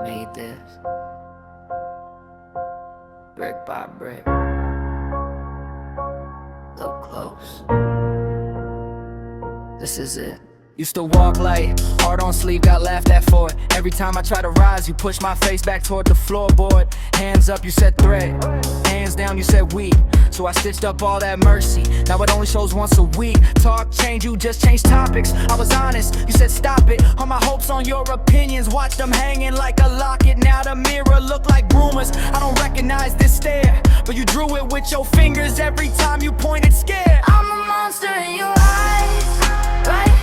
made this, brick by brick. Look close. This is it. Used to walk like hard on sleeve, got laughed at for it. Every time I try to rise, you push my face back toward the floorboard. Hands up, you said threat. Hands down, you said weak. So I stitched up all that mercy. Now it only shows once a week. Talk, change, you just changed topics. I was honest, you said stop it. All my hopes on your opinions, watch them hanging like a locket. Now the mirror look like rumors. I don't recognize this stare, but you drew it with your fingers every time you pointed scared. I'm a monster in your eyes, right?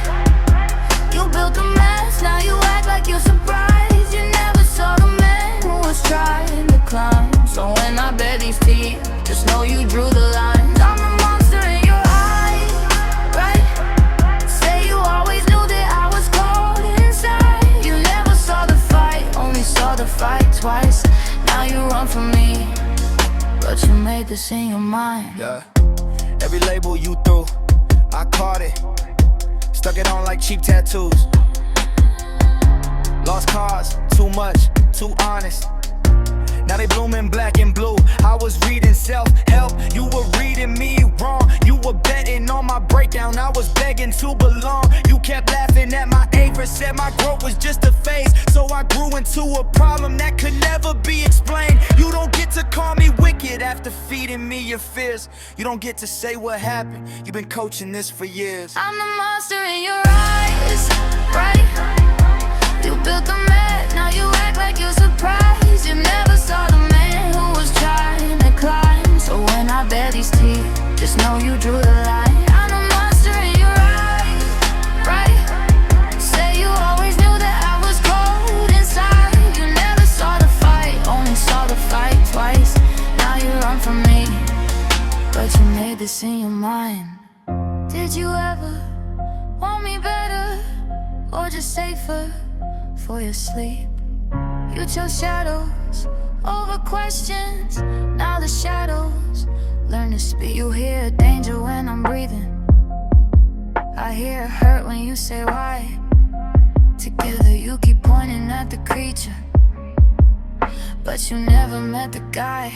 You built a mess, now you act like you're surprised. You never saw the man who was trying to climb. So when I bare these teeth, just know you drew the lines. I'm a monster in your eyes, right? Say you always knew that I was cold inside. You never saw the fight, only saw the fight twice. Now you run from me, but you made this in your mind. Yeah, every label you threw, I caught it. Stuck it on like cheap tattoos. Lost cause, too much, too honest. Now they blooming black and blue. I was reading self-help, you were reading me wrong. You were betting on my breakdown, I was begging to belong. You kept laughing at my average, said my growth was just a phase. So I grew into a problem that could never be explained. You don't get to call me wicked after feeding me your fears. You don't get to say what happened, you've been coaching this for years. I'm the monster in your eyes, right? You built a mess, now you act like you're surprised. You never saw the man who was trying to climb. So when I bare these teeth, just know you drew the line. I'm the monster in your eyes, right? Say you always knew that I was cold inside. You never saw the fight, only saw the fight twice. Now you run from me, but you made this in your mind. Did you ever want me better, or just safer for your sleep? You chose shadows over questions. Now the shadows learn to speak. You hear danger when I'm breathing. I hear it hurt when you say why. Together you keep pointing at the creature, but you never met the guy.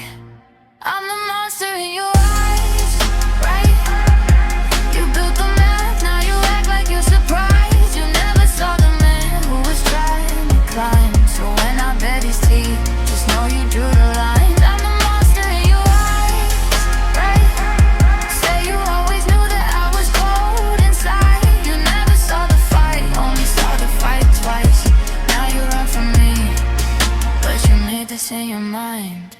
I'm the monster in your eyes, right? You built the mess, now you act like you're surprised. You never saw the man who was trying to climb. So when I bare these teeth, just know you drew the line. I'm the monster in your eyes, right? Say you always knew that I was cold inside. You never saw the fight, only saw the fight twice. Now you run from me, but you made this in your mind.